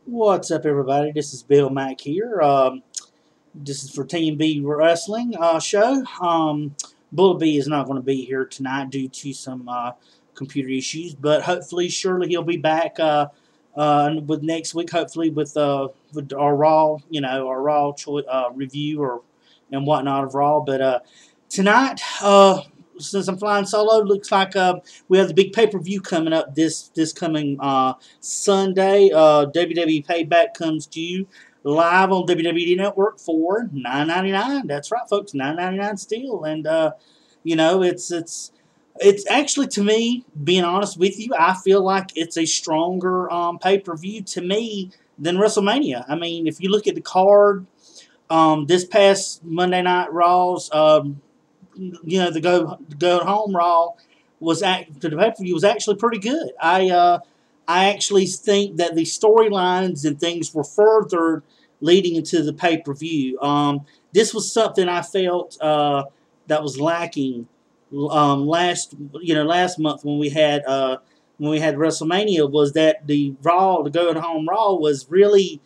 What's up, everybody? This is Bill Mack here. This is for TeamB Wrestling show. Bullet B is not going to be here tonight due to some computer issues, but hopefully, surely he'll be back with next week. Hopefully, with our Raw, our Raw review and whatnot of Raw. But tonight, since I'm flying solo, looks like we have the big pay-per-view coming up this coming Sunday. WWE PayBack comes to you live on WWE Network for $9.99. That's right, folks, $9.99 still. And it's actually, to me, being honest with you, I feel like it's a stronger pay-per-view to me than WrestleMania. I mean, if you look at the card, this past Monday Night Raw's, the go home Raw the pay-per-view was actually pretty good. I actually think that the storylines and things were furthered leading into the pay-per-view. This was something I felt that was lacking last month when we had WrestleMania, was that the Raw, the go home Raw, was really,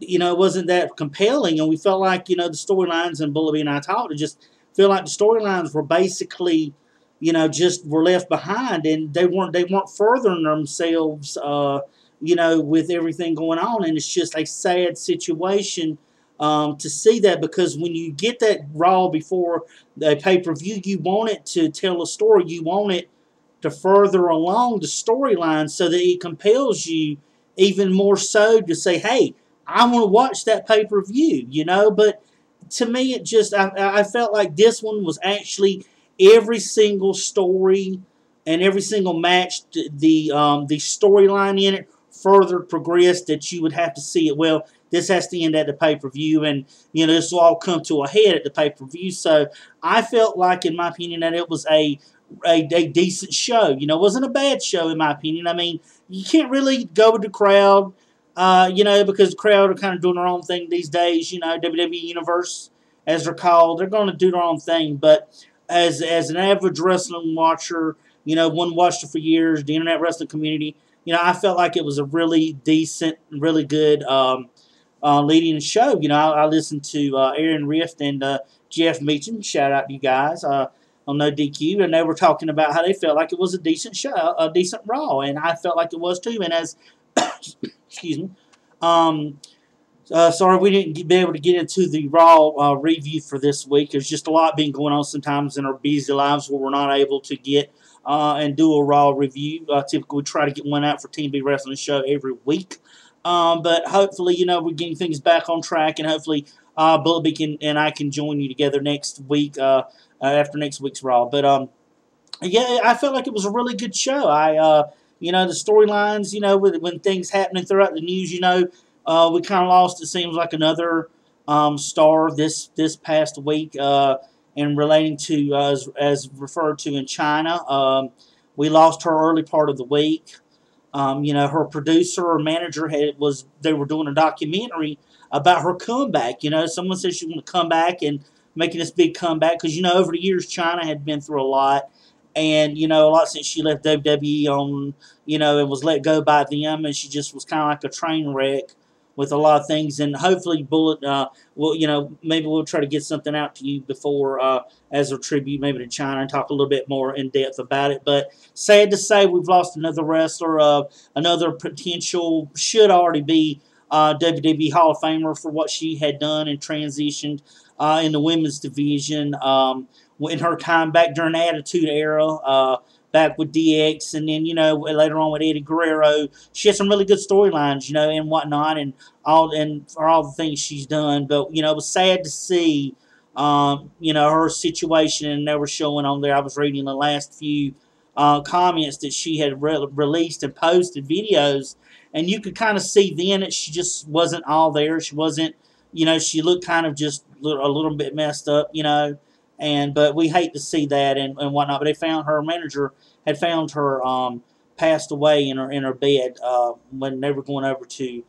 wasn't that compelling, and we felt like, the storylines, and Bullet B and I talked, just feel like the storylines were basically, just were left behind, and they weren't furthering themselves, with everything going on, and it's just a sad situation to see that, because when you get that Raw before the pay-per-view, you want it to tell a story, you want it to further along the storyline so that it compels you even more so to say, hey, I want to watch that pay-per-view, but to me, it just, I felt like this one was actually every single story and every single match, the storyline in it further progressed, that you would have to see it. Well, this has to end at the pay-per-view, and, this will all come to a head at the pay-per-view. So I felt like, in my opinion, that it was a decent show. It wasn't a bad show, in my opinion. I mean, you can't really go with the crowd, because the crowd are kind of doing their own thing these days. WWE Universe, as they're called, they're going to do their own thing. But as an average wrestling watcher, one watched it for years, the internet wrestling community, I felt like it was a really decent, really good leading show. I listened to Aaron Rift and Jeff Meacham. Shout out to you guys on No DQ, and they were talking about how they felt like it was a decent show, a decent Raw, and I felt like it was too. And as excuse me. Sorry we didn't be able to get into the Raw review for this week. There's just a lot being going on sometimes in our busy lives where we're not able to get and do a Raw review. Typically, we try to get one out for TeamB Wrestling Show every week. But hopefully, we're getting things back on track, and hopefully Bullet B and I can join you together next week after next week's Raw. But yeah, I felt like it was a really good show. The storylines, when things happening throughout the news, we kind of lost, it seems like, another star this past week, and relating to, as referred to in China. We lost her early part of the week. Her producer or manager they were doing a documentary about her comeback. Someone said she was going to come back and making this big comeback, because, over the years, China had been through a lot. And, a lot since she left WWE on, and was let go by them, and she just was kind of like a train wreck with a lot of things. And hopefully Bullet, maybe we'll try to get something out to you before, as a tribute maybe to China, and talk a little bit more in depth about it. But sad to say, we've lost another wrestler, another potential, should already be WWE Hall of Famer for what she had done and transitioned in the women's division. In her time back during the Attitude Era, back with DX, and then, later on with Eddie Guerrero. She had some really good storylines, and whatnot, and for all the things she's done. But, it was sad to see, her situation, and they were showing on there. I was reading the last few comments that she had released and posted videos, and you could kind of see then that she just wasn't all there. She wasn't, she looked kind of just a little bit messed up, but we hate to see that and whatnot. But they found her manager had found her passed away in her bed when they were going over to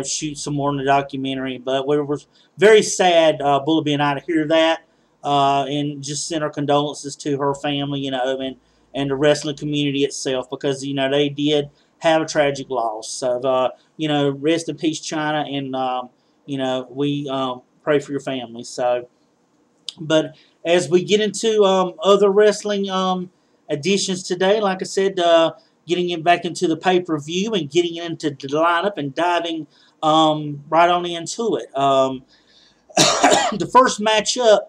shoot some more in the documentary. But we were very sad, Bully and I, to hear that, and just send our condolences to her family, and the wrestling community itself, because they did have a tragic loss. So rest in peace, China, and we pray for your family. So, but as we get into other wrestling additions today, like I said, getting it back into the pay-per-view and getting into the lineup and diving right on into it. The first matchup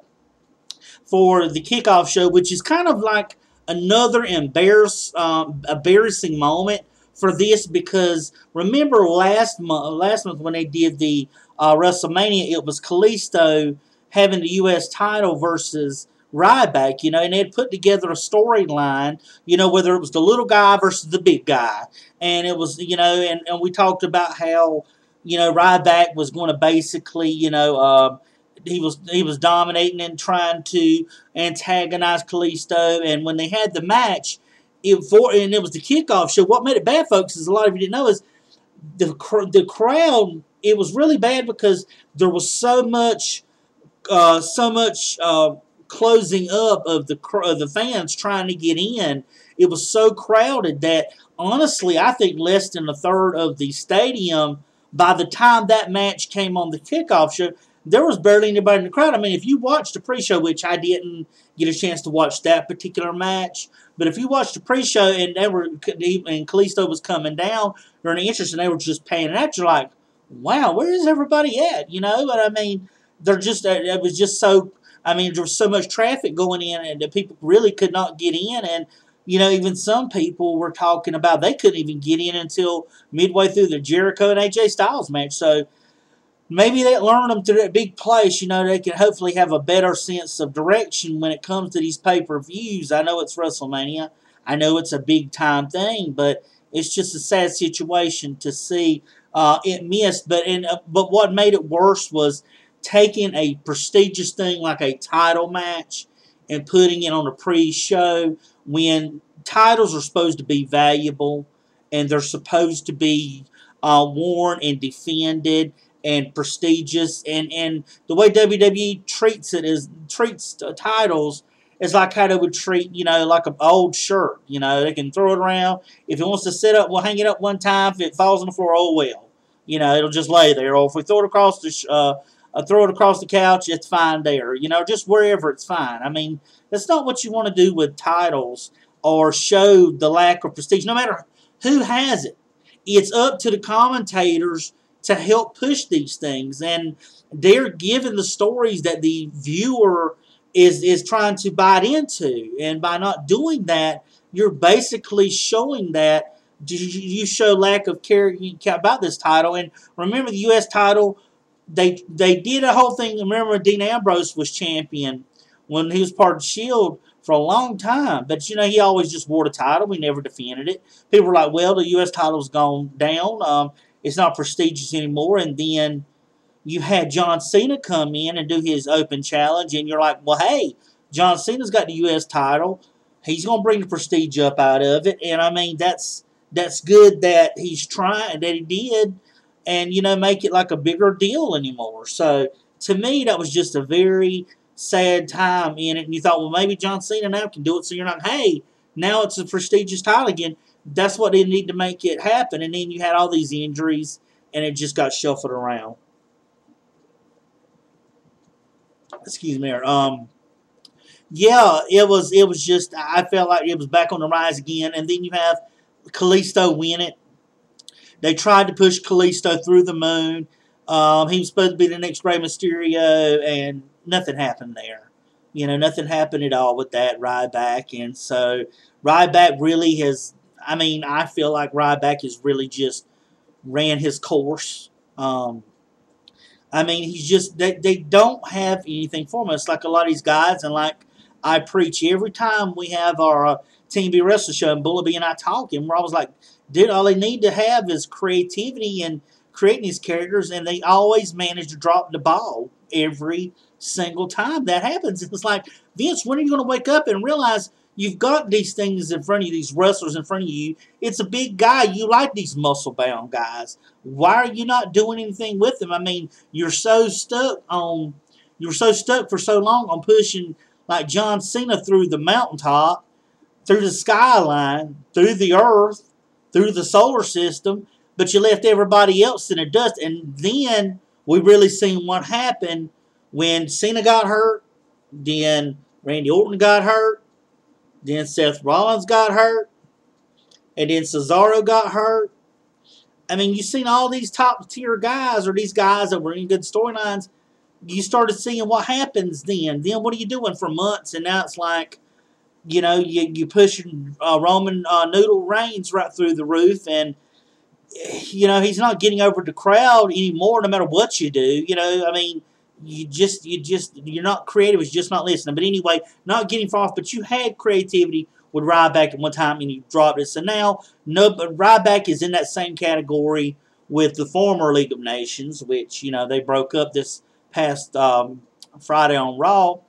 for the kickoff show, which is kind of like another embarrassing moment for this, because remember last month when they did the WrestleMania, it was Kalisto having the U.S. title versus Ryback, and they had put together a storyline, whether it was the little guy versus the big guy. And it was, and we talked about how, Ryback was going to basically, he was dominating and trying to antagonize Kalisto. And when they had the match, and it was the kickoff show, what made it bad, folks, is a lot of you didn't know, is the crowd, it was really bad because there was so much closing up of the fans trying to get in. It was so crowded that, honestly, I think less than a third of the stadium, by the time that match came on the kickoff show, there was barely anybody in the crowd. I mean, if you watched the pre-show, which I didn't get a chance to watch that particular match, but if you watched the pre-show and Kalisto was coming down during the entrance and they were just panning out, you're like, wow, where is everybody at? But I mean, it was just so, I mean, there was so much traffic going in and the people really could not get in. And, even some people were talking about they couldn't even get in until midway through the Jericho and AJ Styles match. So maybe they learned them to that big place. They can hopefully have a better sense of direction when it comes to these pay-per-views. I know it's WrestleMania. I know it's a big-time thing, but it's just a sad situation to see it missed. But what made it worse was taking a prestigious thing like a title match and putting it on a pre-show when titles are supposed to be valuable and they're supposed to be worn and defended and prestigious. And the way WWE treats titles is like how they would treat, like an old shirt. They can throw it around. If it wants to sit up, we'll hang it up one time. If it falls on the floor, oh well. It'll just lay there. Or if we throw it across the couch, it's fine there. Just wherever, it's fine. I mean, that's not what you want to do with titles or show the lack of prestige, no matter who has it. It's up to the commentators to help push these things. And they're giving the stories that the viewer is trying to bite into. And by not doing that, you're basically showing that you show lack of care about this title. And remember, the U.S. title, they did a whole thing. Remember, Dean Ambrose was champion when he was part of the Shield for a long time. But, he always just wore the title. We never defended it. People were like, well, the U.S. title's gone down. It's not prestigious anymore. And then you had John Cena come in and do his open challenge. And you're like, well, hey, John Cena's got the U.S. title. He's going to bring the prestige up out of it. And, I mean, that's good that he's trying, that he did. And, make it like a bigger deal anymore. So, to me, that was just a very sad time in it. And you thought, well, maybe John Cena now can do it. So you're not, hey, now it's a prestigious title again. That's what they need to make it happen. And then you had all these injuries, and it just got shuffled around. Excuse me. Yeah, it was just, I felt like it was back on the rise again. And then you have Kalisto win it. They tried to push Kalisto through the moon. He was supposed to be the next Rey Mysterio, and nothing happened there. Nothing happened at all with that Ryback. And so Ryback really has, I mean, I feel like Ryback has really just ran his course. I mean, he's just, they don't have anything for him. It's like a lot of these guys, and like I preach every time we have our TeamB Wrestling Show, and Bully and I talking, we're always like, dude, all they need to have is creativity and creating these characters, and they always manage to drop the ball every single time that happens. It's like, Vince, when are you going to wake up and realize You've got these things in front of you, these wrestlers in front of you. It's a big guy. You like these muscle-bound guys. Why are you not doing anything with them? I mean, you're so stuck for so long on pushing like John Cena through the mountaintop, through the skyline, through the earth, through the solar system, but you left everybody else in the dust. And then we really seen what happened when Cena got hurt, then Randy Orton got hurt, then Seth Rollins got hurt, and then Cesaro got hurt. I mean, you've seen all these top tier guys, or these guys that were in good storylines. You started seeing what happens then. Then what are you doing for months? And now it's like, you pushing Roman Noodle Reigns right through the roof, and he's not getting over the crowd anymore, no matter what you do. I mean, you're not creative. It's just not listening. But anyway, not getting far off. But you had creativity with Ryback at one time, and you dropped it. So now, but Ryback is in that same category with the former League of Nations, which they broke up this past Thursday on Raw,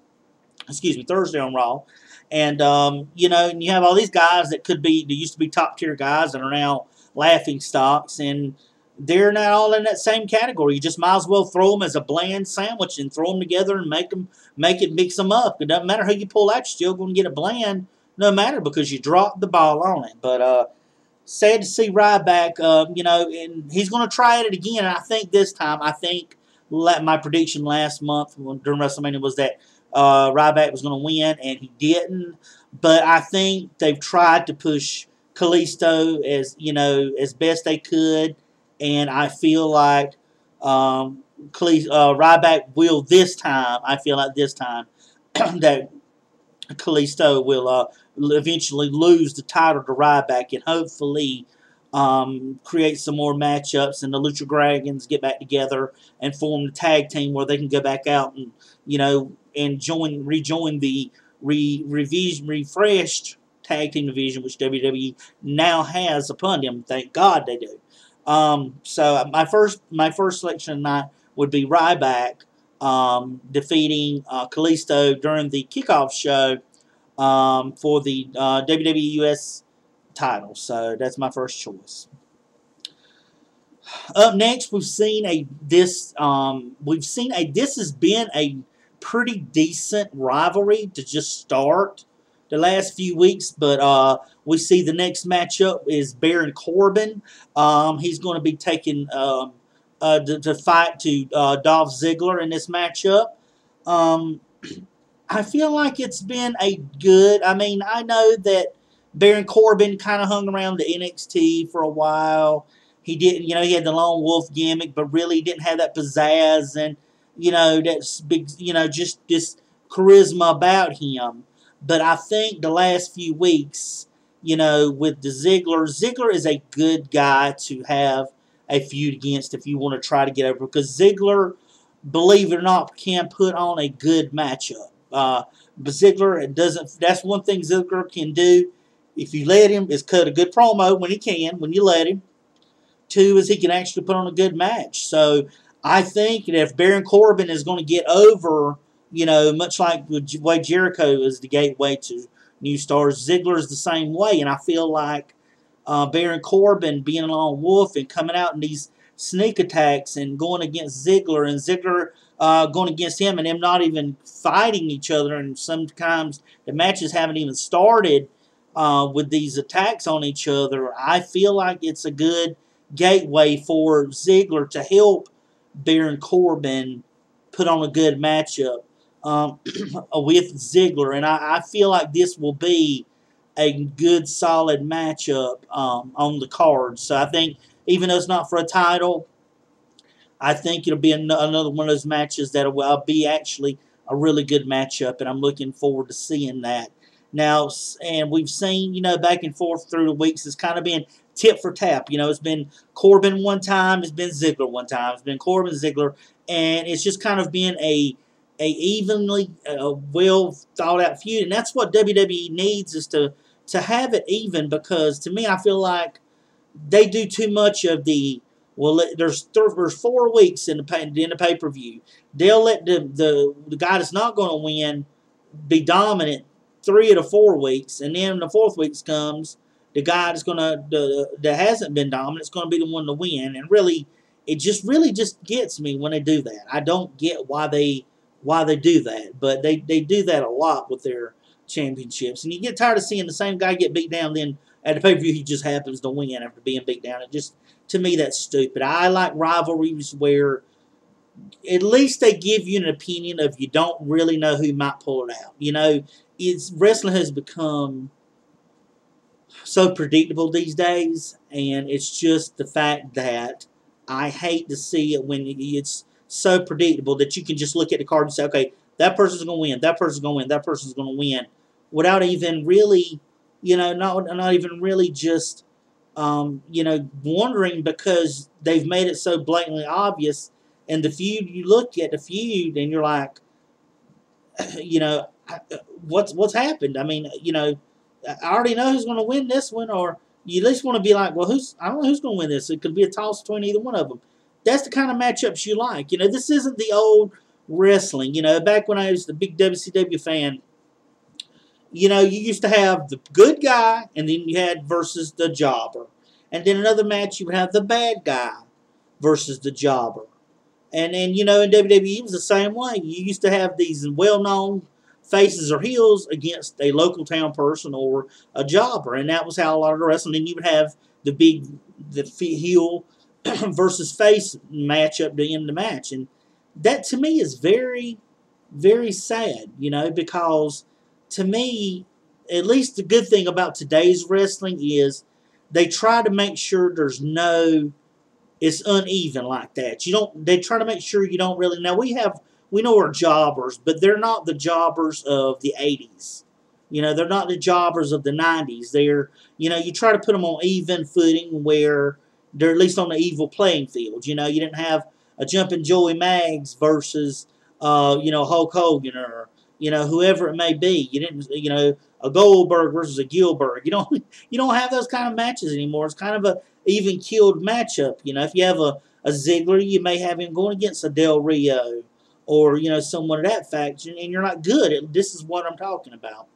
and and you have all these guys that used to be top tier guys and are now laughing stocks, and they're not all in that same category. You just might as well throw them as a bland sandwich and throw them together and mix them up. It doesn't matter who you pull out, you're still going to get a bland, no matter, because you dropped the ball on it. But sad to see Ryback, and he's going to try it again. And I think this time, my prediction last month during WrestleMania was that Ryback was going to win, and he didn't. But I think they've tried to push Kalisto as best they could, and I feel like Ryback will this time. I feel like this time that Kalisto will eventually lose the title to Ryback, and hopefully create some more matchups, and the Lucha Dragons get back together and form the tag team where they can go back out and rejoin the refreshed tag team division, which WWE now has upon them. Thank God they do. So my first selection tonight would be Ryback defeating Kalisto during the kickoff show for the WWE US title. So that's my first choice. Up next, this has been a pretty decent rivalry to just start the last few weeks, but we see the next matchup is Baron Corbin. He's going to be taking to fight to Dolph Ziggler in this matchup. I feel like it's been I know that Baron Corbin kind of hung around the NXT for a while. He didn't, he had the Lone Wolf gimmick, but really didn't have that pizzazz and, that's big, just this charisma about him. But I think the last few weeks, with the Ziggler is a good guy to have a feud against if you want to try to get over, because Ziggler, believe it or not, can put on a good matchup. But Ziggler that's one thing Ziggler can do. If you let him, is cut a good promo when you let him. Two is he can actually put on a good match. So I think that if Baron Corbin is going to get over, much like the way Jericho is the gateway to new stars, Ziggler is the same way. And I feel like Baron Corbin being a lone wolf and coming out in these sneak attacks and going against Ziggler, and Ziggler going against him, and them not even fighting each other, and sometimes the matches haven't even started with these attacks on each other. I feel like it's a good gateway for Ziggler to help Baron Corbin put on a good matchup with Ziggler, and I feel like this will be a good, solid matchup on the card. So I think, even though it's not for a title, I think it'll be another one of those matches that will be actually a really good matchup, and I'm looking forward to seeing that. Now, and we've seen, back and forth through the weeks, it's kind of been tip for tap. It's been Corbin one time, it's been Ziggler one time, it's been Corbin, Ziggler, and it's just kind of been a evenly well thought out feud, and that's what WWE needs, is to have it even, because to me, I feel like they do too much of the, there's 4 weeks in the pay-per-view. They'll let the guy that's not going to win be dominant 3 of the 4 weeks, and then the 4th week comes, the guy that's that hasn't been dominant is gonna be the one to win. And really, it just really just gets me when they do that. I don't get why they do that, but they do that a lot with their championships. And you get tired of seeing the same guy get beat down, then at the pay-per-view he just happens to win after being beat down. It just, to me, that's stupid. I like rivalries where at least they give you an opinion of you don't really know who might pull it out. You know, wrestling has become so predictable these days, and it's just the fact that I hate to see it when it's so predictable that you can just look at the card and say, okay, that person's going to win, that person's going to win, that person's going to win, without even really, you know, not even really just, you know, wondering, because they've made it so blatantly obvious. And the feud, you look at the feud and you're like, you know, what's happened? I mean, you know, I already know who's going to win this one, or you at least want to be like, well, I don't know who's going to win this. It could be a toss between either one of them. That's the kind of matchups you like. You know, this isn't the old wrestling. You know, back when I was the big WCW fan, you know, you used to have the good guy, and then you had versus the jobber. And then another match, you would have the bad guy versus the jobber. And then, you know, in WWE, it was the same way. You used to have these well-known faces or heels against a local town person or a jobber. And that was how a lot of the wrestling. Then you would have the heel versus face matchup at the end of the match. And that, to me, is very, very sad, you know, because to me, at least the good thing about today's wrestling is they try to make sure there's no... it's uneven like that. They try to make sure you don't really... Now, we know we're jobbers, but they're not the jobbers of the 80s. You know, they're not the jobbers of the 90s. They're, you know, you try to put them on even footing where they're at least on the evil playing field. You know, you didn't have a Jumpin' Joey Maggs versus, you know, Hulk Hogan, or, you know, whoever it may be. You didn't, you know, a Goldberg versus a Gilbert. You don't have those kind of matches anymore. It's kind of a even killed matchup. You know, if you have a Ziggler, you may have him going against a Del Rio, or, you know, someone of that faction, and you're not good. This is what I'm talking about.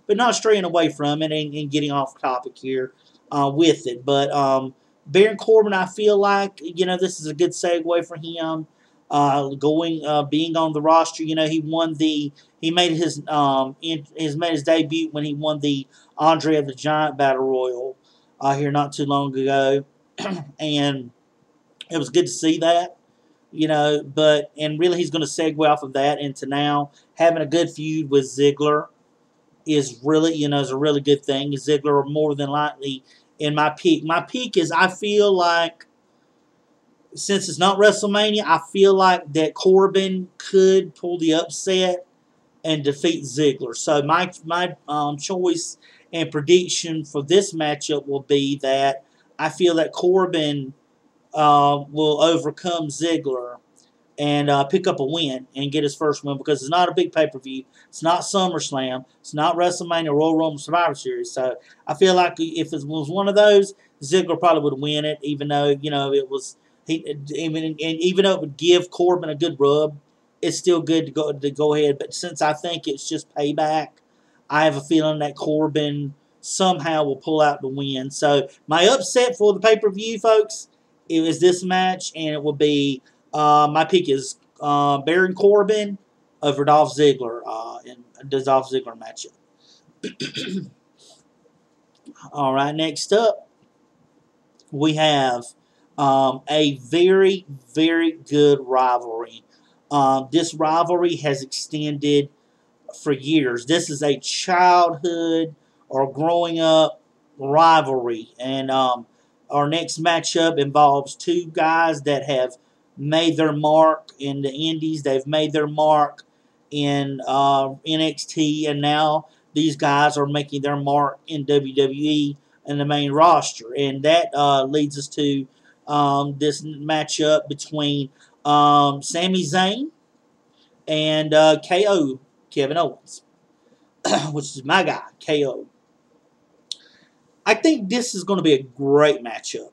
But not straying away from it and getting off topic here with it. But Baron Corbin, I feel like, you know, this is a good segue for him. Being on the roster, you know, he made his debut when he won the Andre the Giant Battle Royal here not too long ago, and it was good to see that, you know. And really, he's going to segue off of that into now having a good feud with Ziggler is really, you know, is a really good thing. Ziggler more than likely in my peak. My peak is, I feel like, since it's not WrestleMania, I feel like that Corbin could pull the upset and defeat Ziggler. So my choice and prediction for this matchup will be that I feel that Corbin will overcome Ziggler and pick up a win and get his first win, because it's not a big pay-per-view. It's not SummerSlam. It's not WrestleMania, Royal Rumble, Survivor Series. So I feel like if it was one of those, Ziggler probably would win it, even though, you know, it was... even though it would give Corbin a good rub, it's still good to go ahead. But since I think it's just payback, I have a feeling that Corbin somehow will pull out the win. So my upset for the pay-per-view, folks, it was this match, and it will be my pick is Baron Corbin over Dolph Ziggler in the Dolph Ziggler matchup. All right, next up we have a very, very good rivalry. This rivalry has extended for years. This is a childhood or growing up rivalry. And our next matchup involves two guys that have made their mark in the Indies. They've made their mark in NXT, and now these guys are making their mark in WWE in the main roster. And that leads us to this matchup between Sami Zayn and KO, Kevin Owens, which is my guy, KO. I think this is going to be a great matchup.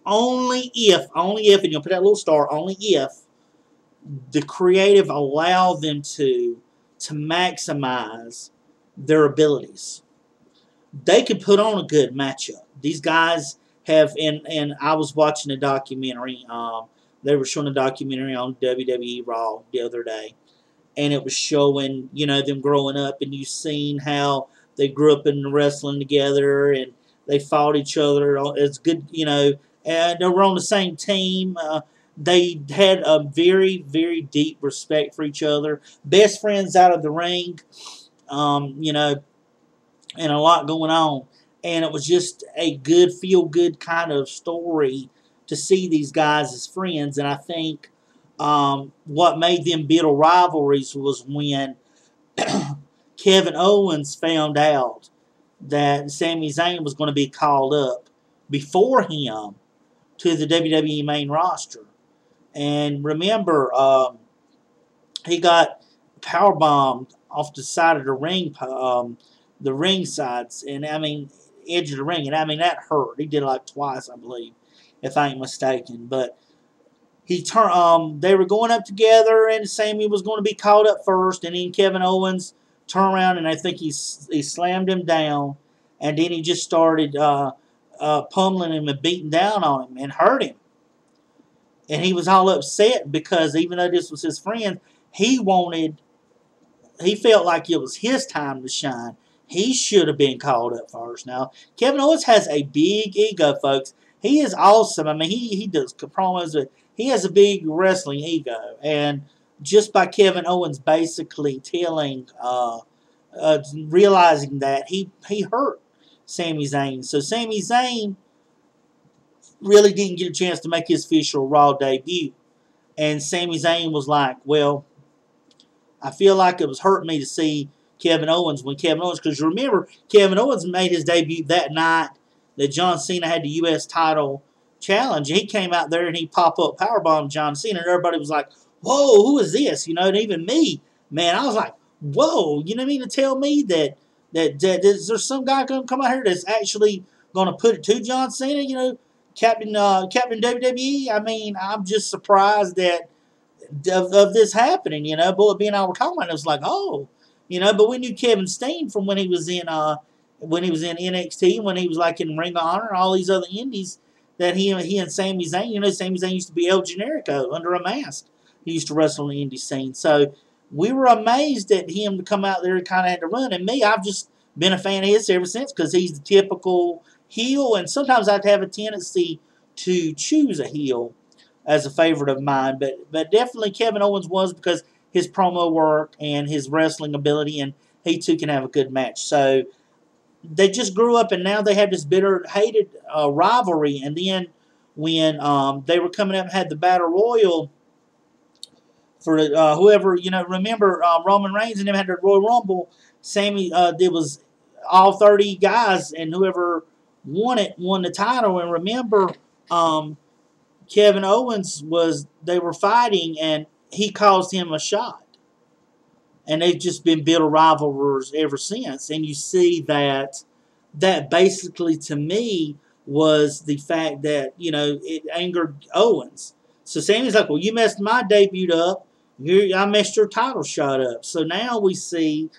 Only if, and you'll put that little star, only if the creative allow them to maximize their abilities. They could put on a good matchup. These guys have, and I was watching a documentary. They were showing a documentary on WWE Raw the other day, and it was showing, them growing up, and you seen how they grew up in wrestling together, and they fought each other as good, and they were on the same team. They had a very, very deep respect for each other. Best friends out of the ring, and a lot going on. And it was just a good, feel good kind of story to see these guys as friends. And I think what made them bitter rivalries was when Kevin Owens found out that Sami Zayn was going to be called up before him to the WWE main roster. And remember, he got powerbombed off the side of the ring sides, and edge of the ring, and that hurt. He did it like twice, I believe, if I ain't mistaken. But he turned. They were going up together, and Sami was going to be called up first, and then Kevin Owens turned around, and I think he slammed him down, and then he just started pummeling him and beating down on him and hurt him. And he was all upset because even though this was his friend, he felt like it was his time to shine. He should have been called up first. Now, Kevin Owens has a big ego, folks. He is awesome. He does promos, but he has a big wrestling ego. And just by Kevin Owens basically realizing that, he hurt Sami Zayn. So Sami Zayn really didn't get a chance to make his official Raw debut. And Sami Zayn was like, well, I feel like it was hurting me to see Kevin Owens, because remember, Kevin Owens made his debut that night that John Cena had the U.S. title challenge. He came out there and he pop-up powerbombed John Cena, and everybody was like, whoa, who is this? And even me, man, I was like, whoa, to tell me that there's some guy going to come out here that's actually going to put it to John Cena, Captain WWE? I'm just surprised that of this happening, but being able to talk about it, was like, oh, but we knew Kevin Steen from when he was in NXT, when he was like in Ring of Honor and all these other indies, that he and Sami Zayn, Sami Zayn used to be El Generico under a mask. He used to wrestle in the indie scene. So we were amazed at him to come out there and kind of had to run. And me, I've just been a fan of his ever since, because he's the typical heel, and sometimes I'd have a tendency to choose a heel as a favorite of mine, but definitely Kevin Owens was, because his promo work and his wrestling ability, and he too can have a good match. So they just grew up, and now they have this bitter, hated rivalry. And then when they were coming up and had the Battle Royal for whoever, remember Roman Reigns and them had the Royal Rumble. Sammy, there was all 30 guys, and whoever won the title. And remember, Kevin Owens they were fighting, and he caused him a shot. And they've just been bitter rivalries ever since. And you see that basically, to me, was the fact that, it angered Owens. So Sammy's like, well, you messed my debut up. I messed your title shot up. So now we see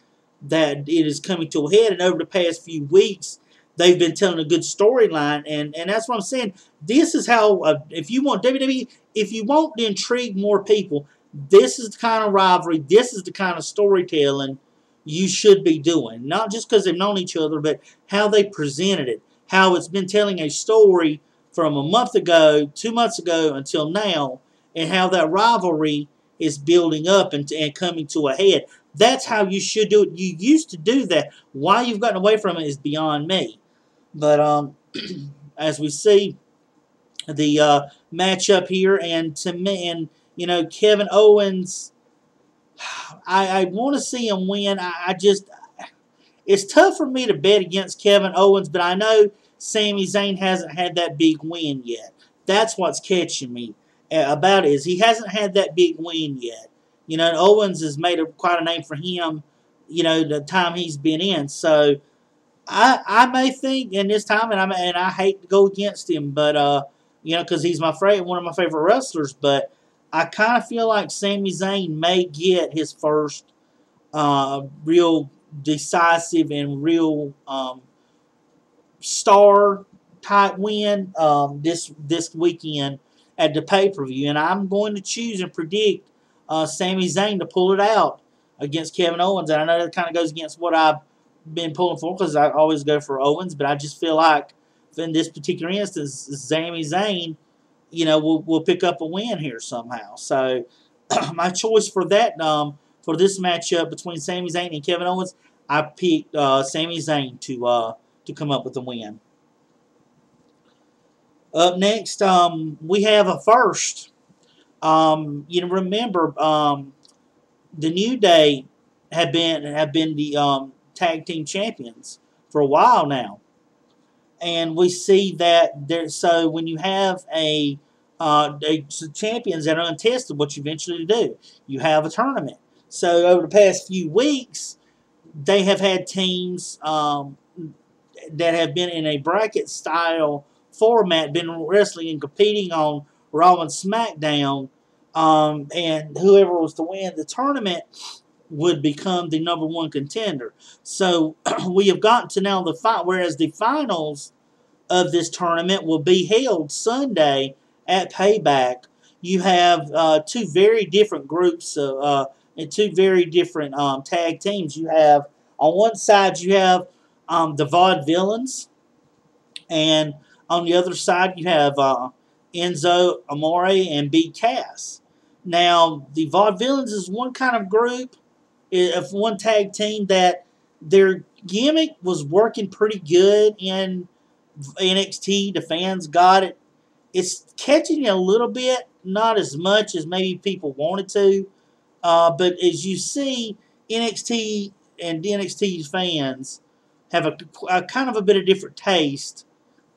that it is coming to a head. And over the past few weeks, they've been telling a good storyline, and that's what I'm saying. This is how, if you want WWE, if you want to intrigue more people, this is the kind of rivalry, this is the kind of storytelling you should be doing. Not just because they've known each other, but how they presented it. How it's been telling a story from a month ago, 2 months ago, until now, and how that rivalry is building up and coming to a head. That's how you should do it. You used to do that. Why you've gotten away from it is beyond me. But as we see the matchup here, and to me, and Kevin Owens, I want to see him win. It's tough for me to bet against Kevin Owens, but I know Sami Zayn hasn't had that big win yet. That's what's catching me about it, is he hasn't had that big win yet. Owens has made quite a name for him, the time he's been in. So I may think in this time, and I hate to go against him, but because he's one of my favorite wrestlers, but I kind of feel like Sami Zayn may get his first real decisive and real star type win this weekend at the pay-per-view. And I'm going to choose and predict Sami Zayn to pull it out against Kevin Owens. And I know that kind of goes against what I've been pulling for because I always go for Owens, but I just feel like in this particular instance, Sami Zayn, will pick up a win here somehow. So my choice for that for this matchup between Sami Zayn and Kevin Owens, I picked Sami Zayn to come up with a win. Up next, we have a first. Remember, the New Day have been the tag team champions for a while now, and we see that there. So when you have a champions that are untested, what you eventually do, you have a tournament. So over the past few weeks, they have had teams that have been in a bracket style format, been wrestling and competing on Raw and SmackDown, and whoever was to win the tournament would become the number one contender. So we have gotten to now the fight, whereas the finals of this tournament will be held Sunday at Payback. You have two very different groups and two very different tag teams. You have on one side you have the Vaudevillains, and on the other side you have Enzo Amore and Big Cass. Now the Vaudevillains is one kind of group of one tag team that their gimmick was working pretty good in NXT. The fans got it. It's catching a little bit, not as much as maybe people wanted to. But as you see, NXT and NXT fans have a kind of a bit of different taste,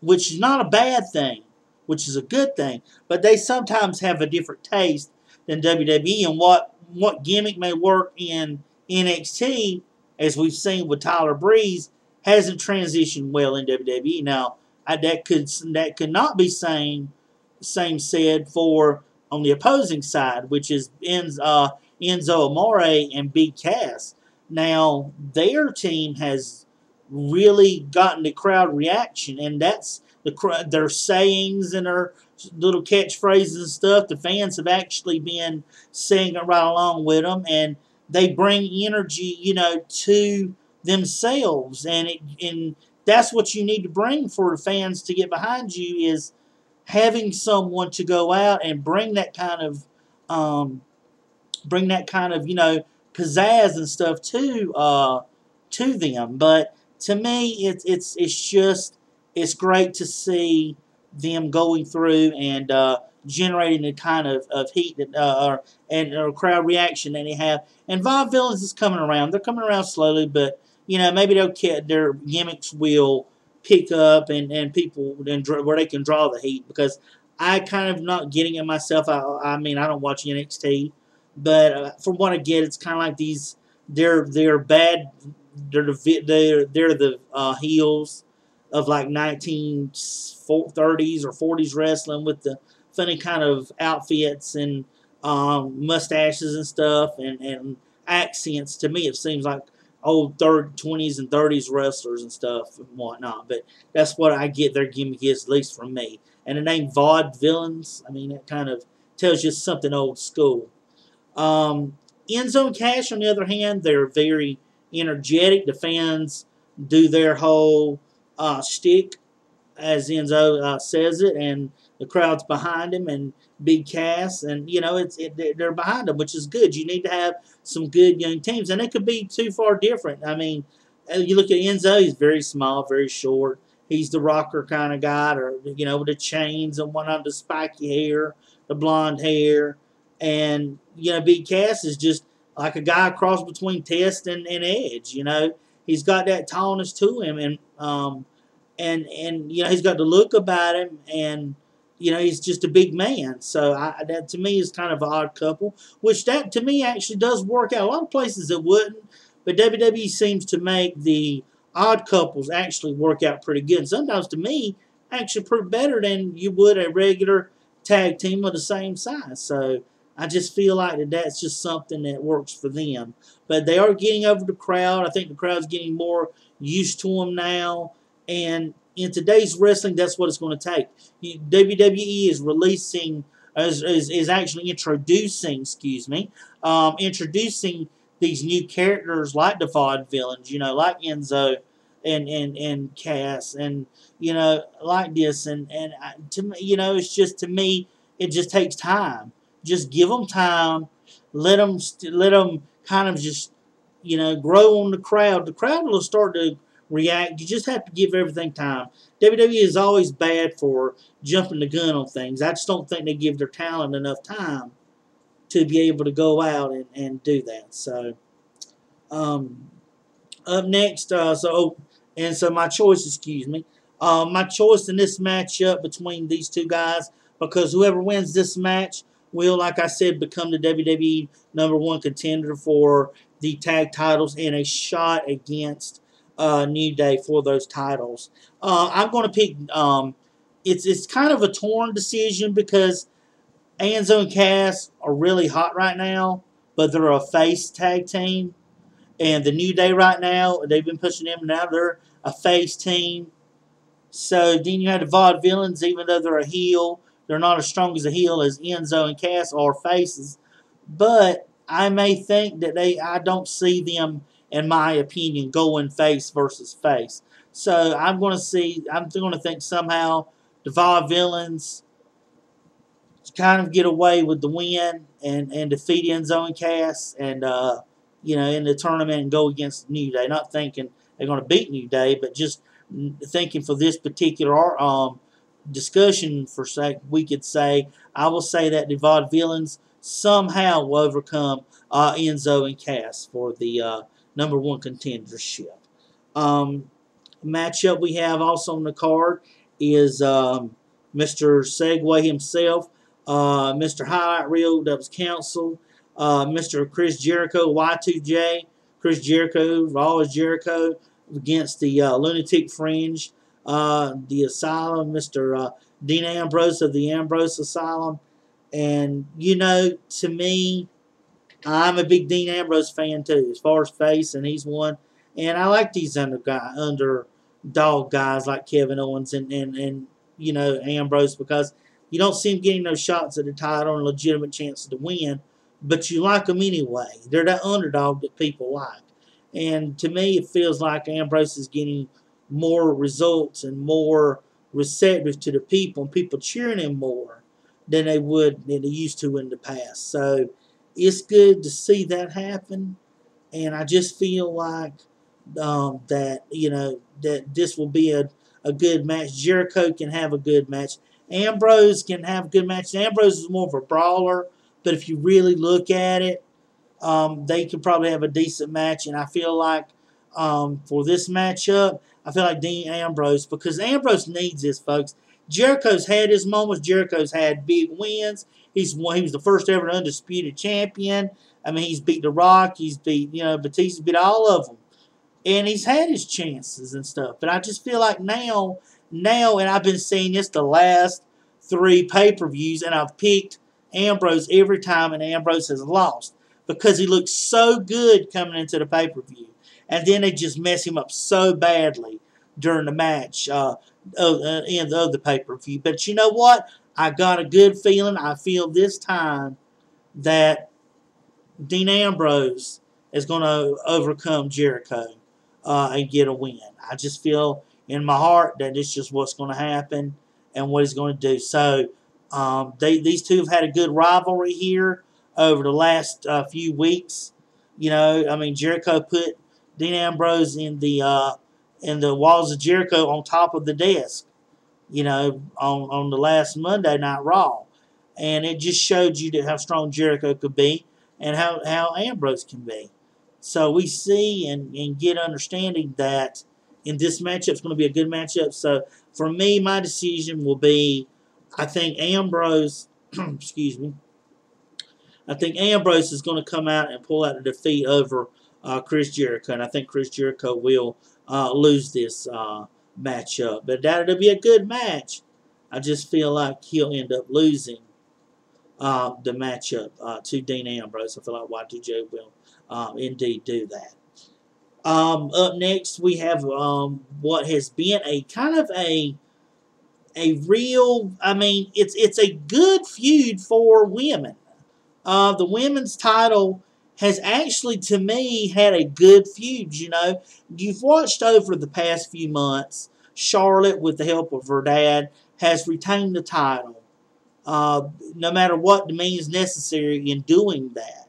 which is not a bad thing, which is a good thing. But they sometimes have a different taste than WWE, and what gimmick may work in NXT, as we've seen with Tyler Breeze, hasn't transitioned well in WWE. Now, that could not be same said for on the opposing side, which is Enzo Amore and Big Cass. Now, their team has really gotten the crowd reaction, and that's their sayings and their little catchphrases and stuff. The fans have actually been singing right along with them, and they bring energy, to themselves, and that's what you need to bring for the fans to get behind you, is having someone to go out and bring that kind of pizzazz and stuff to them. But to me, it's great to see them going through and generating the kind of heat that and crowd reaction that they have. And Vaudevillains is coming around. They're coming around slowly, but maybe their gimmicks will pick up and people where they can draw the heat, because I kind of not getting it myself. I mean, I don't watch NXT, but from what I get, it's kind of like they're bad. They're the heels of like 1930s or 40s wrestling with the funny kind of outfits and mustaches and stuff and accents. To me, it seems like old 20s and 30s wrestlers and stuff and whatnot. But that's what I get their gimmick is, at least from me. And the name Vaudevillains, I mean, that kind of tells you something old school. Enzo and Cash, on the other hand, they're very energetic. The fans do their whole shtick, as Enzo says it, and the crowd's behind him, and Big Cass, and they're behind him, which is good. You need to have some good young teams, and it could be too far different. I mean, you look at Enzo; he's very small, very short. He's the rocker kind of guy, or with the chains and whatnot, the spiky hair, the blonde hair, and Big Cass is just like a guy cross between Test and Edge. He's got that tallness to him, and he's got the look about him, and he's just a big man. So that to me is kind of an odd couple, which that to me actually does work out. A lot of places it wouldn't, but WWE seems to make the odd couples actually work out pretty good. And sometimes to me, actually pretty better than you would a regular tag team of the same size. So I just feel like that's just something that works for them. But they are getting over the crowd. I think the crowd's getting more used to them now. And in today's wrestling, that's what it's going to take. WWE is releasing, is actually introducing, introducing these new characters like the Vaudevillains, like Enzo and Cass, and like this, and to me, it's just, to me, it just takes time. Just give them time. Let them kind of just grow on the crowd. The crowd will start to react. You just have to give everything time. WWE is always bad for jumping the gun on things. I just don't think they give their talent enough time to be able to go out and do that. So up next, so my choice, my choice in this matchup between these two guys, because whoever wins this match will, like I said, become the WWE #1 contender for the tag titles and a shot against New Day for those titles. I'm going to pick. It's kind of a torn decision because Enzo and Cass are really hot right now, but they're a face tag team. And the New Day right now, they've been pushing them. Now they're a face team. So then you have the Vaudevillains, even though they're a heel, they're not as strong as a heel as Enzo and Cass are faces. But I may think that I don't see them, in my opinion, going face versus face. So I'm going to think somehow the Vaudevillains kind of get away with the win and defeat Enzo and Cass and in the tournament and go against New Day. Not thinking they're going to beat New Day, but just thinking for this particular discussion, for sake, we could say, I will say that the Vaudevillains somehow will overcome Enzo and Cass for the #1 contendership. Matchup we have also on the card is Mr. Segway himself, Mr. Highlight Reel, that was canceled, Mr. Chris Jericho, Y2J, Chris Jericho, Raw is Jericho, against the Lunatic Fringe, the Asylum, Mr. Dean Ambrose of the Ambrose Asylum. And, to me, I'm a big Dean Ambrose fan too, as far as face, and he's one. And I like these underdog guys like Kevin Owens and Ambrose, because you don't see him getting those shots at the title and legitimate chances to win, but you like them anyway. They're that underdog that people like. And to me, it feels like Ambrose is getting more results and more receptive to the people, and people cheering him more than they used to in the past. So it's good to see that happen, and I just feel like that this will be a good match. Jericho can have a good match. Ambrose can have a good match. Ambrose is more of a brawler, but if you really look at it, they could probably have a decent match. And I feel like for this matchup, I feel like Dean Ambrose, because Ambrose needs this, folks. Jericho's had his moments. Jericho's had big wins. He was the first ever undisputed champion. I mean, he's beat The Rock. He's beat, Batista, beat all of them. And he's had his chances and stuff. But I just feel like now, and I've been seeing this the last 3 pay-per-views, and I've picked Ambrose every time, and Ambrose has lost because he looks so good coming into the pay-per-view. And then they just mess him up so badly during the match end of the pay-per-view. But you know what? I got a good feeling. I feel this time that Dean Ambrose is going to overcome Jericho and get a win. I just feel in my heart that it's just what's going to happen and what he's going to do. So these two have had a good rivalry here over the last few weeks. Jericho put Dean Ambrose in the Walls of Jericho on top of the desk, on the last Monday Night Raw. And it just showed you how strong Jericho could be and how Ambrose can be. So we see and get understanding that in this matchup, it's going to be a good matchup. So for me, my decision will be, I think Ambrose, excuse me, I think Ambrose is going to come out and pull out a defeat over Chris Jericho. And I think Chris Jericho will lose this matchup. But that'll be a good match. I just feel like he'll end up losing the matchup to Dean Ambrose. I feel like Y2J will indeed do that. Up next, we have what has been a kind of a real. I mean, it's a good feud for women. The women's title has actually, to me, had a good feud. You know, you've watched over the past few months. Charlotte, with the help of her dad, has retained the title. No matter what means necessary in doing that.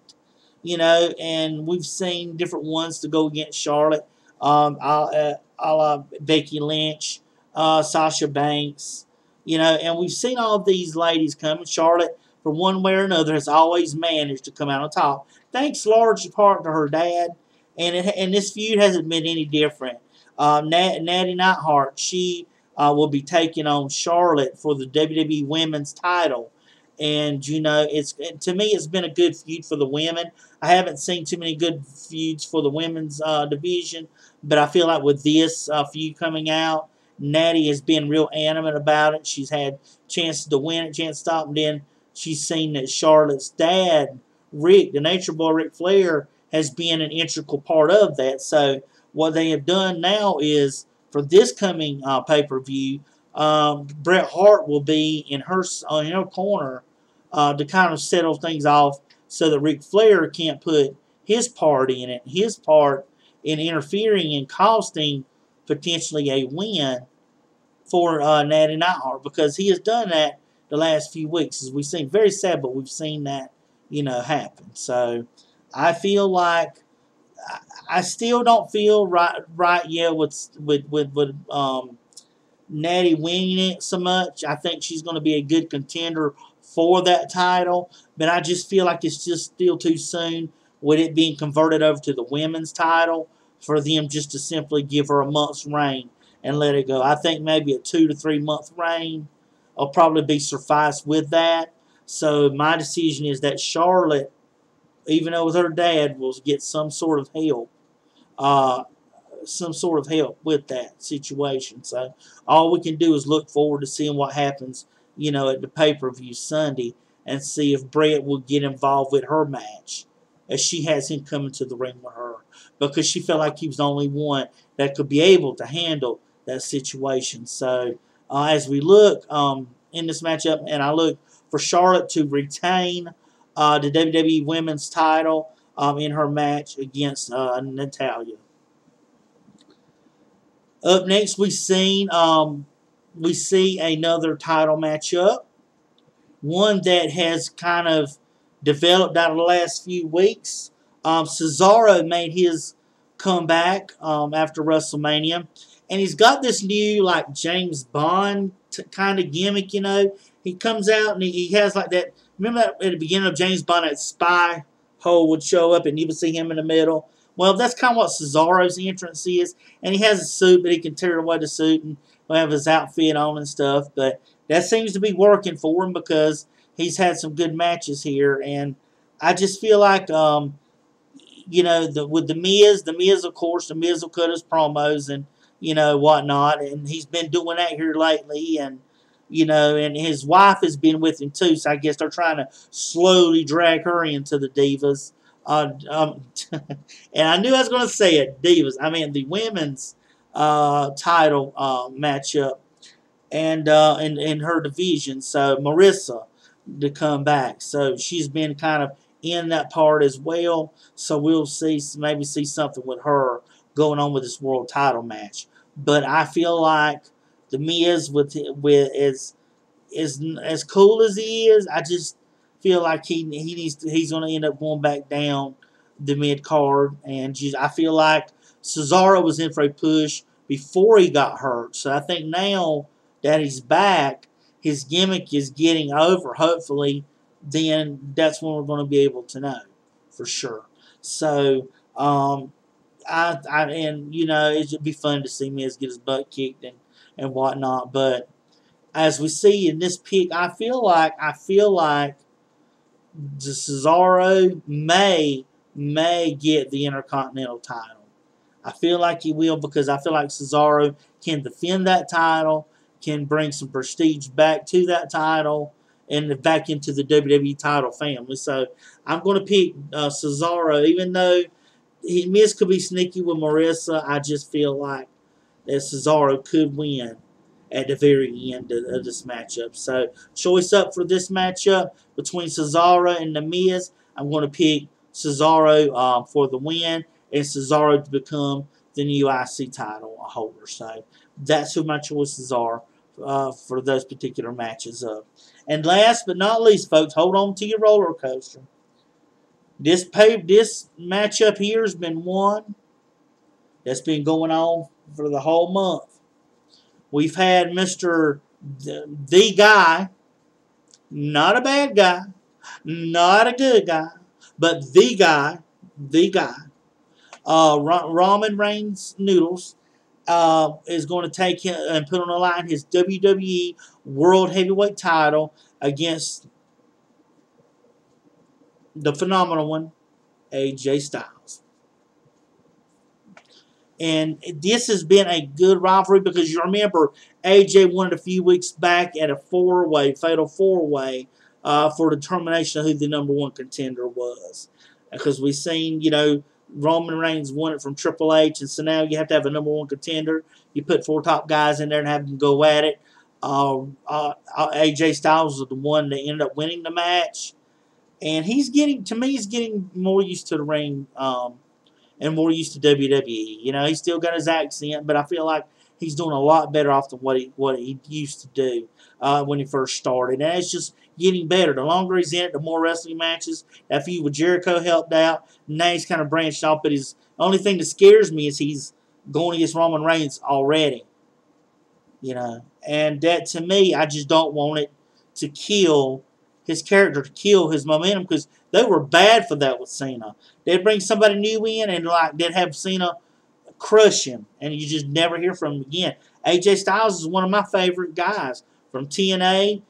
You know, and we've seen different ones to go against Charlotte, a la Becky Lynch, Sasha Banks, you know, and we've seen all of these ladies come. And Charlotte, for one way or another, has always managed to come out on top, thanks large part to her dad. And this feud hasn't been any different. Natty Neidhart, she will be taking on Charlotte for the WWE Women's title. And you know, to me, it's been a good feud for the women. I haven't seen too many good feuds for the women's division, but I feel like with this feud coming out, Natty has been real animate about it. She's had chances to win it, chance to stop, and then she's seen that Charlotte's dad, Rick, the Nature Boy Ric Flair, has been an integral part of that. So what they have done now is, for this coming pay-per-view, Bret Hart will be in her corner to kind of settle things off so that Ric Flair can't put his part in it, his part in interfering and costing potentially a win for Natty Neidhart, because he has done that the last few weeks, as we've seen. Very sad, but we've seen that, you know, happen. So I feel like I still don't feel right yet with Natty winning it so much. I think she's going to be a good contender for that title, but I just feel like it's just still too soon with it being converted over to the women's title for them just to simply give her a month's reign and let it go. I think maybe a 2 to 3 month reign will probably be suffice with that. So my decision is that Charlotte, even though with her dad, will get some sort of help. With that situation. So all we can do is look forward to seeing what happens, you know, at the pay-per-view Sunday, and see if Bret will get involved with her match, as she has him coming to the ring with her, because she felt like he was the only one that could be able to handle that situation. So as we look in this matchup, and I look for Charlotte to retain the WWE Women's title in her match against Natalya. Up next, we see another title matchup, one that has kind of developed out of the last few weeks. Cesaro made his comeback after WrestleMania, and he's got this new like James Bond kind of gimmick. You know, he comes out and he has like that. Remember that at the beginning of James Bond, that spy hole would show up, and you would see him in the middle. Well, that's kind of what Cesaro's entrance is. And he has a suit, but he can tear away the suit and he'll have his outfit on and stuff. But that seems to be working for him, because he's had some good matches here. And I just feel like, you know, with the Miz, of course, the Miz will cut his promos and, you know, whatnot. And he's been doing that here lately. And, you know, and his wife has been with him too. So I guess they're trying to slowly drag her into the Divas. And I knew I was going to say it, Divas. I mean, the women's title matchup, and in her division. So Marissa to come back. So she's been kind of in that part as well. So we'll maybe see something with her going on with this world title match. But I feel like the Miz with as cool as he is, I just feel like he's going to end up going back down the mid card, and I feel like Cesaro was in for a push before he got hurt. So I think now that he's back, his gimmick is getting over. Hopefully, then that's when we're going to be able to know for sure. So and you know, it'd be fun to see Miz get his butt kicked and whatnot. But as we see in this pick, I feel like Cesaro may get the Intercontinental title. I feel like he will, because I feel like Cesaro can defend that title, can bring some prestige back to that title, and back into the WWE title family. So I'm going to pick Cesaro, even though Miz could be sneaky with Marissa. I just feel like that Cesaro could win at the very end of this matchup. So choice up for this matchup between Cesaro and The Miz. I'm going to pick Cesaro for the win and Cesaro to become the new IC title holder. So that's who my choices are for those particular matches up. And last but not least, folks, hold on to your roller coaster. This matchup here has been one that's been going on for the whole month. We've had Mr. The Guy, not a bad guy, not a good guy, but the guy, Roman Reigns Noodles, is going to take him and put on the line his WWE World Heavyweight title against the phenomenal one, AJ Styles. And this has been a good rivalry because you remember AJ won it a few weeks back at a fatal four-way for determination of who the number one contender was. Because we've seen, Roman Reigns won it from Triple H, and so now you have to have a number one contender. You put 4 top guys in there and have them go at it. AJ Styles was the one that ended up winning the match. And he's getting more used to the ring and more used to WWE. He's still got his accent, but I feel like he's doing a lot better off than what he used to do when he first started. And it's just getting better. The longer he's in it, the more wrestling matches. That feud with Jericho helped out. Now he's kind of branched off, but the only thing that scares me is he's going against Roman Reigns already. And that, to me, I just don't want it to kill his character, to kill his momentum, because they were bad for that with Cena. They'd bring somebody new in and they'd have Cena crush him, and you just never hear from him again. AJ Styles is one of my favorite guys from TNA,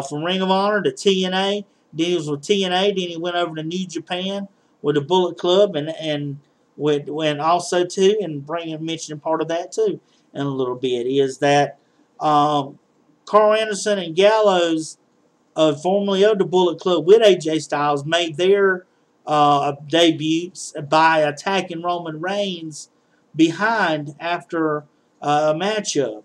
from Ring of Honor to TNA. Then he was with TNA, then he went over to New Japan with the Bullet Club, and went also too, and mentioning part of that too in a little bit is that Carl Anderson and Gallows, formerly of the Bullet Club with AJ Styles, made their debuts by attacking Roman Reigns behind after a matchup.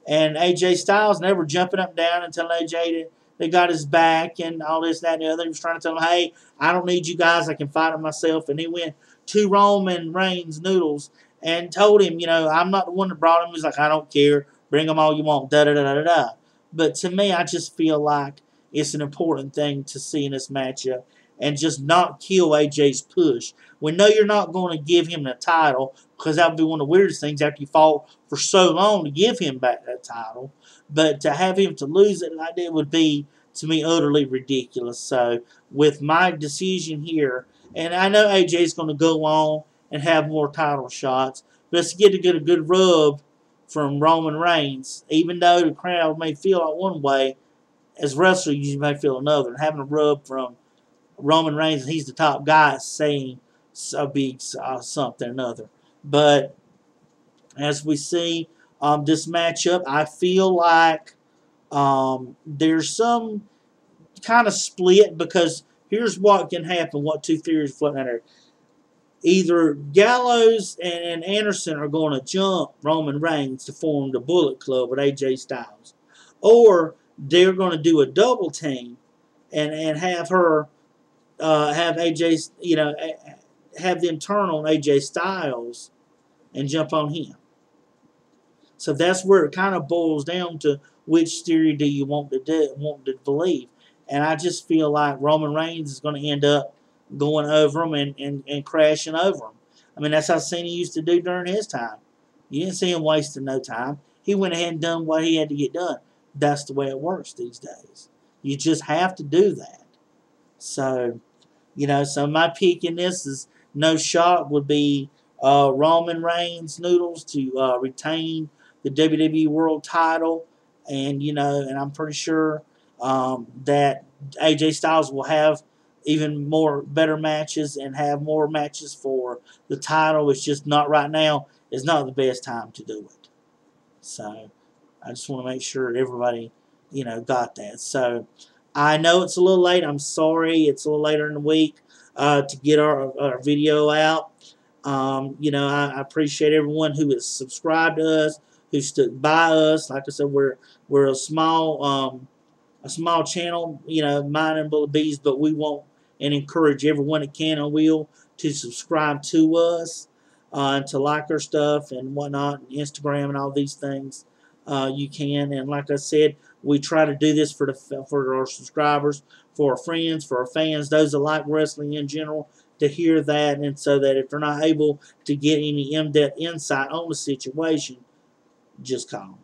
And AJ Styles never jumping up and down and telling AJ they got his back and all this, that, and the other. He was trying to tell him, hey, I don't need you guys. I can fight it myself. And he went to Roman Reigns Noodles and told him, I'm not the one that brought him. He's like, I don't care. Bring them all you want. Da-da-da-da-da. But to me, I just feel like it's an important thing to see in this matchup and just not kill AJ's push. We know you're not going to give him the title because that would be one of the weirdest things after you fought for so long to give him back that title. But to have him to lose it like that would be, to me, utterly ridiculous. So with my decision here, and I know AJ's going to go on and have more title shots, but let's get a good rub from Roman Reigns, even though the crowd may feel like one way, as wrestlers you may feel another. And having a rub from Roman Reigns, and he's the top guy, saying a big something or another. But as we see this matchup, I feel like there's some kind of split, because here's what can happen, what two theories floating out there. Either Gallows and Anderson are going to jump Roman Reigns to form the Bullet Club with AJ Styles, or they're going to do a double team and have her have AJ, have them turn on AJ Styles and jump on him. So that's where it kind of boils down to, which theory do you want to believe? And I just feel like Roman Reigns is going to end up going over him and crashing over him. I mean, that's how Cena used to do during his time. You didn't see him wasting no time. He went ahead and done what he had to get done. That's the way it works these days. You just have to do that. So, so my pick in this is no shot would be Roman Reigns Noodles to retain the WWE World title. And, and I'm pretty sure that AJ Styles will have even more better matches and have more matches for the title. It's just not right now. It's not the best time to do it. So I just want to make sure everybody, got that. So I know it's a little late. I'm sorry. It's a little later in the week to get our video out. You know, I appreciate everyone who has subscribed to us, who stood by us. Like I said, we're a small channel, you know, mine and Bullet Bees, but we want and encourage everyone that can and will to subscribe to us and to like our stuff and whatnot, Instagram and all these things. You can, and like I said, we try to do this for our subscribers, for our friends, for our fans, those that like wrestling in general, to hear that, and so that if they're not able to get any in-depth insight on the situation, just call them.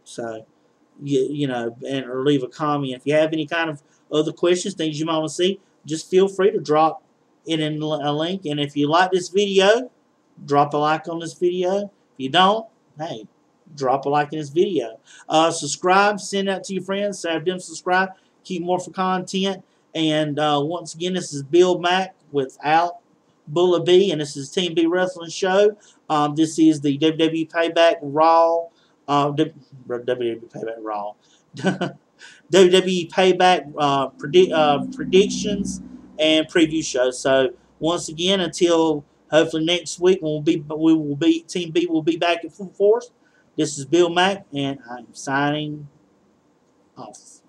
So you know, and or leave a comment. If you have any kind of other questions, things you might want to see, just feel free to drop it in a link. And if you like this video, drop a like on this video. If you don't, hey, drop a like in this video. Subscribe, send that to your friends, so have them subscribe, keep more for content. And once again, this is Bill Mack without Bullet B, and this is TeamB Wrestling Show. This is the WWE PayBack Raw. WWE PayBack Raw. WWE PayBack predictions and preview show. So once again, until hopefully next week, Team B will be back in full force. This is Bill Mack, and I'm signing off.